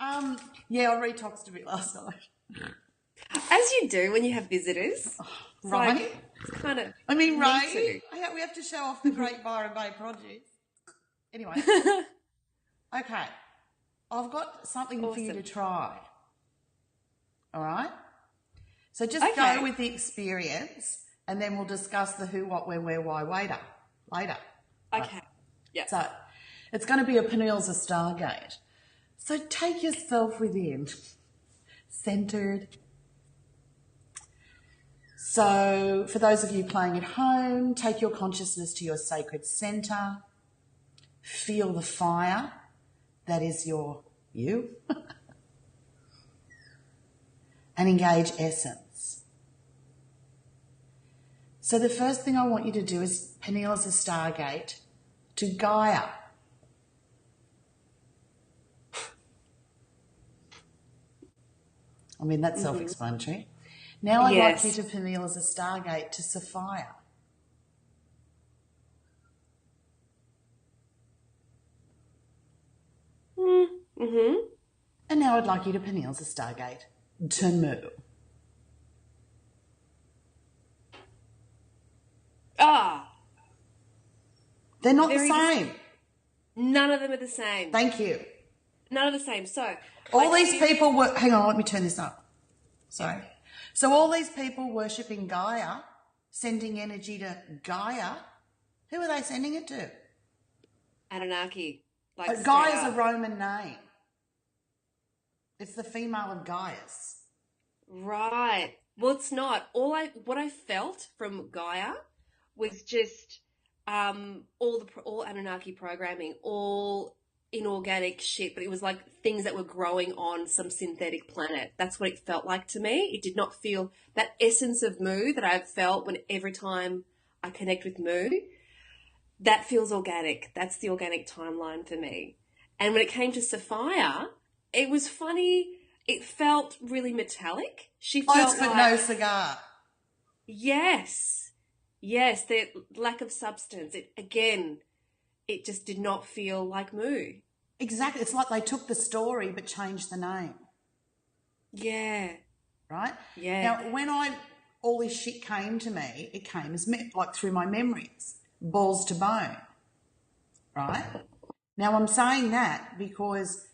Yeah, I retoxed a bit last night. As you do when you have visitors. Right? Like, it's kind of I mean, me right? too. We have to show off the Great Byron Bay produce. Anyway, okay. I've got something for you to Awesome. try. All right? So just Okay. go with the experience and then we'll discuss the who, what, when, where, why later. Okay. Yeah. So it's going to be a Peniel's a Stargate. So take yourself within, centered. So for those of you playing at home, take your consciousness to your sacred center. Feel the fire that is you. And engage essence. So the first thing I want you to do is Peniel as a Stargate to Gaia. I mean, that's self-explanatory. Now I'd like you Yes. to Peniel as a Stargate to Sophia. Mm-hmm. And now I'd like you to Peniel as a Stargate to Mu. Ah, They're not the very same. none of them are the same. Thank you. None of the same. So, All these people were... Hang on, let me turn this up. Sorry. So all these people worshipping Gaia, sending energy to Gaia, who are they sending it to? Anunnaki. Like straight Gaia's a up. Roman name. It's the female of Gaius. Right. Well, it's not. What I felt from Gaia was just all Anunnaki programming, all inorganic shit, but it was like things that were growing on some synthetic planet. That's what it felt like to me. It did not feel that essence of Mu that I've felt when every time I connect with Mu. That feels organic. That's the organic timeline for me. And when it came to Sophia, it was funny. It felt really metallic. She Close felt but like, no cigar. yes, the lack of substance. It just did not feel like Mu. Exactly. It's like they took the story but changed the name, Yeah, right? yeah, Now, when all this shit came to me, it came as like through my memories, balls to bone, right? Now, I'm saying that because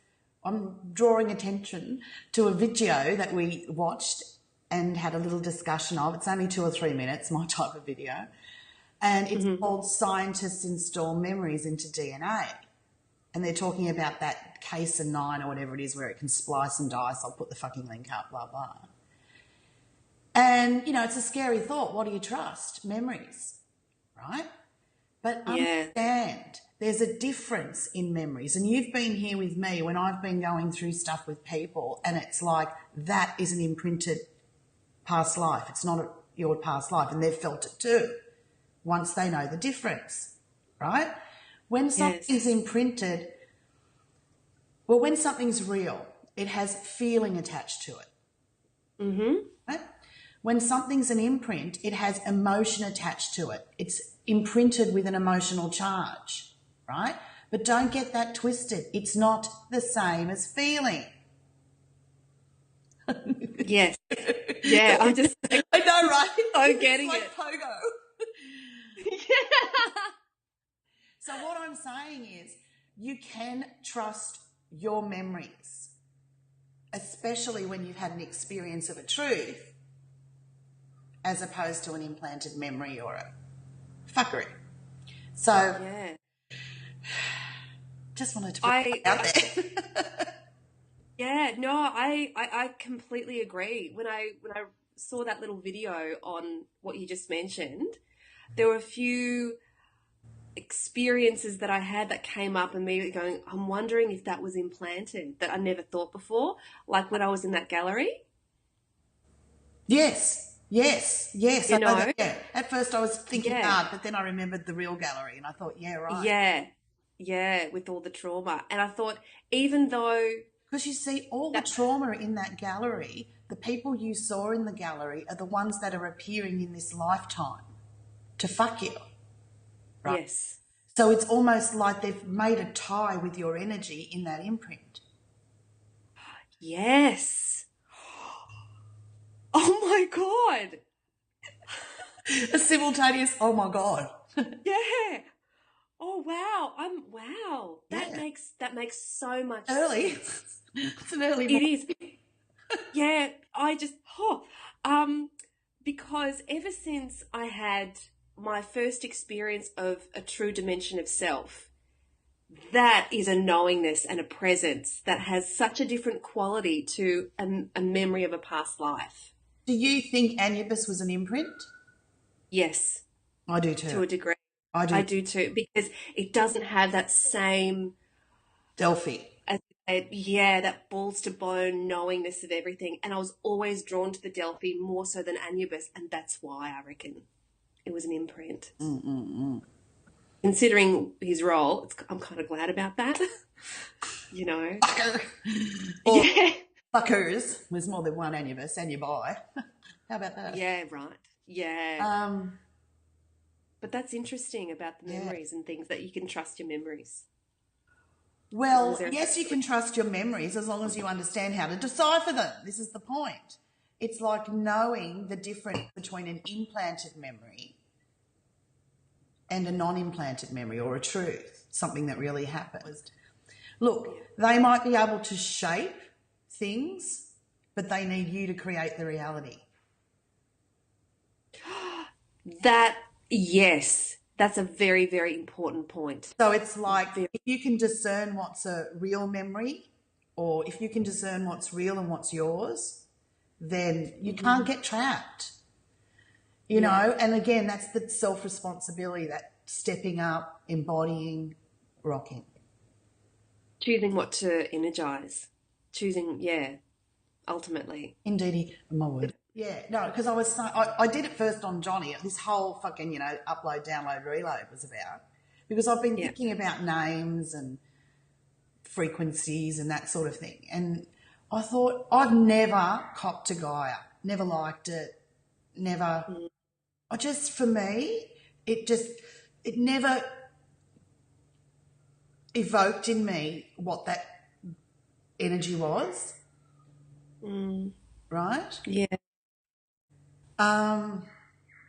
I'm drawing attention to a video that we watched and had a little discussion of. It's only 2 or 3 minutes, my type of video. And it's called Scientists Install Memories into DNA. And they're talking about that case of 9 or whatever it is where it can splice and dice. I'll put the fucking link up, blah, blah. And, it's a scary thought. What do you trust? Memories, right? But yeah, understand there's a difference in memories. And you've been here with me when I've been going through stuff with people and it's like that is an imprinted past life. It's not your past life. And they've felt it too once they know the difference, right? When something's imprinted, when something's real, it has feeling attached to it. Mm-hmm. Right? When something's an imprint, it has emotion attached to it. It's imprinted with an emotional charge, right? But don't get that twisted. It's not the same as feeling. Yes. Yeah, I'm just I know, right? so getting it's like it. Pogo. Yeah. So what I'm saying is you can trust your memories, especially when you've had an experience of a truth, as opposed to an implanted memory or a fuckery. So Yeah. just wanted to put that out there. Yeah, no, I completely agree. When I saw that little video on what you just mentioned, there were a few experiences that I had that came up immediately going, I'm wondering if that was implanted, that I never thought before, like when I was in that gallery. Yes. You know? At first I was thinking hard, but then I remembered the real gallery and I thought, yeah, right. Yeah, with all the trauma. And I thought, even though... Because you see, all the trauma in that gallery, the people you saw in the gallery are the ones that are appearing in this lifetime to fuck you. Right? Yes. So it's almost like they've made a tie with your energy in that imprint. Yes. Oh my God. A simultaneous, oh my God. Yeah. Oh wow. Wow. Yeah. That makes so much Early. sense. It's an early It morning. is. Yeah, because ever since I had my first experience of a true dimension of self, that is a knowingness and a presence that has such a different quality to a memory of a past life. Do you think Anubis was an imprint? Yes, I do to too. a degree. I I do. do too, because it doesn't have that same, Delphi. yeah, that balls to bone knowingness of everything. And I was always drawn to the Delphi more so than Anubis, and that's why I reckon it was an imprint. Considering his role, I'm kind of glad about that. You know, Fucker. Or yeah, fuckers. There's more than one Anubis, and you buy. How about that? yeah, right, yeah. Um, But that's interesting about the yeah. memories and things that you can trust your memories. Well, yes, you can trust your memories as long as you understand how to decipher them. This is the point. It's like knowing the difference between an implanted memory and a non-implanted memory, or a truth, something that really happened. Look, they might be able to shape things, but they need you to create the reality. Yes, that's a very, very important point. So it's like if you can discern what's a real memory, or if you can discern what's real and what's yours, then you can't get trapped. You know, and again, that's the self-responsibility, that stepping up, embodying, rocking. Choosing what to energize. Choosing, ultimately. Indeedy, my word. Yeah, no, because I did it first on Johnny. This whole fucking, upload, download, reload was about. Because I've been thinking about names and frequencies and that sort of thing. And I thought, I've never copped to Gaia, never liked it, never. For me, it never evoked in me what that energy was. Right? Yeah. Um,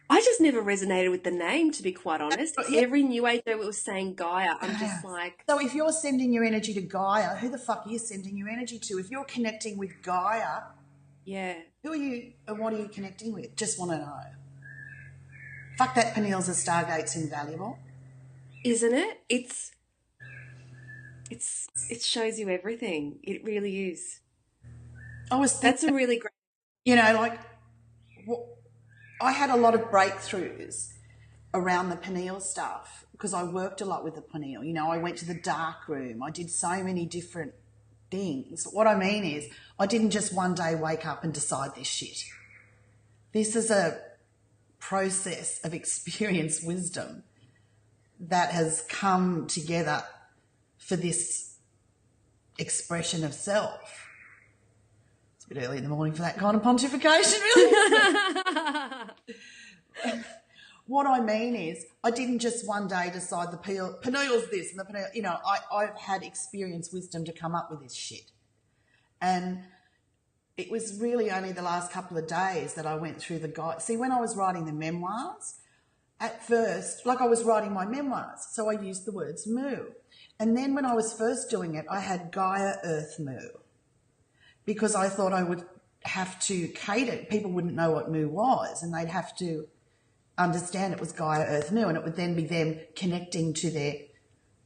I just never resonated with the name, to be quite honest. Every new age that was saying Gaia, I'm just like... So if you're sending your energy to Gaia, who the fuck are you sending your energy to? If you're connecting with Gaia, who are you and what are you connecting with? Just want to know. Fuck that Peniel's a Stargate's invaluable. Isn't it? It shows you everything. It really is. That's a really great... I had a lot of breakthroughs around the pineal stuff because I worked a lot with the pineal. I went to the dark room. I did so many different things. What I mean is I didn't just one day wake up and decide this shit. This is a process of experience wisdom that has come together for this expression of self. It's a bit early in the morning for that kind of pontification, really. What I mean is I didn't just one day decide the pineal's this and the pineal, I've had experience wisdom to come up with this shit. And it was really only the last couple of days that I went through the guide. See, when I was writing the memoirs, at first, like I was writing my memoirs, so I used the words moo. And then when I was first doing it, I had Gaia Earth Moo because I thought I would have to cater. People wouldn't know what moo was and they'd have to understand it was Gaia Earth Moo, and it would then be them connecting to their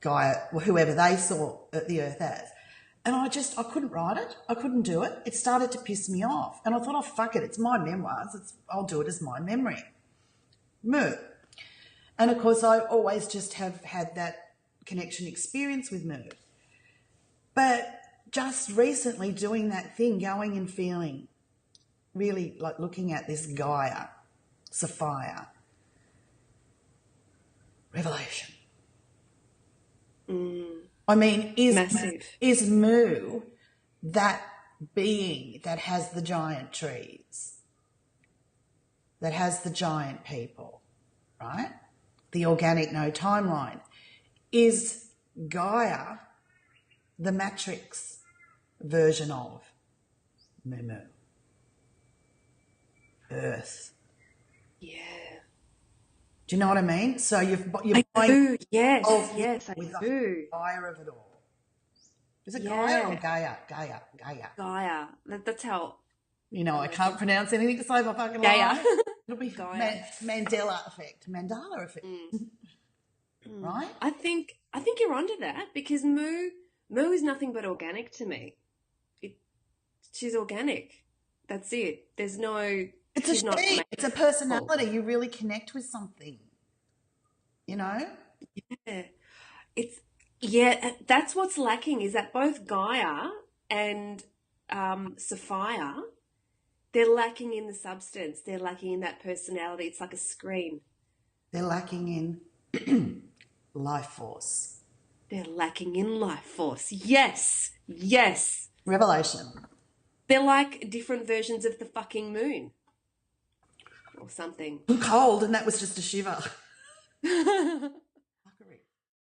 Gaia, whoever they saw the Earth as. And I couldn't write it. I couldn't do it. It started to piss me off. And I thought, oh, fuck it. It's my memoirs. I'll do it as my memory. Moo. And, of course, I always just have had that connection experience with Moo. But just recently doing that thing, going and feeling, really like looking at this Gaia, Sophia, revelation. I mean, is Moo that being that has the giant trees, that has the giant people, right? The organic no timeline. Is Gaia the matrix version of Moo. Earth. Yeah. Do you know what I mean? So you're I do. Yes, involved yes, I with the do. Gaia of it all. Is it Gaia or Yeah. Gaia? Gaia. Gaia. Gaia. That's how You know, I I reckon. can't pronounce anything to save my fucking Gaia. life. It'll be Gaia. Mandela effect. Mandela effect. Right? I think you're onto that because Moo is nothing but organic to me. She's organic. That's it. There's no. It's a She's not she. It's a personality. You really connect with something. You know? Yeah. That's what's lacking is that both Gaia and Sophia, they're lacking in the substance. They're lacking in that personality. It's like a screen. They're lacking in life force. They're lacking in life force. Yes. Yes. Revelation. They're like different versions of the fucking moon or something. I'm cold, and that was just a shiver.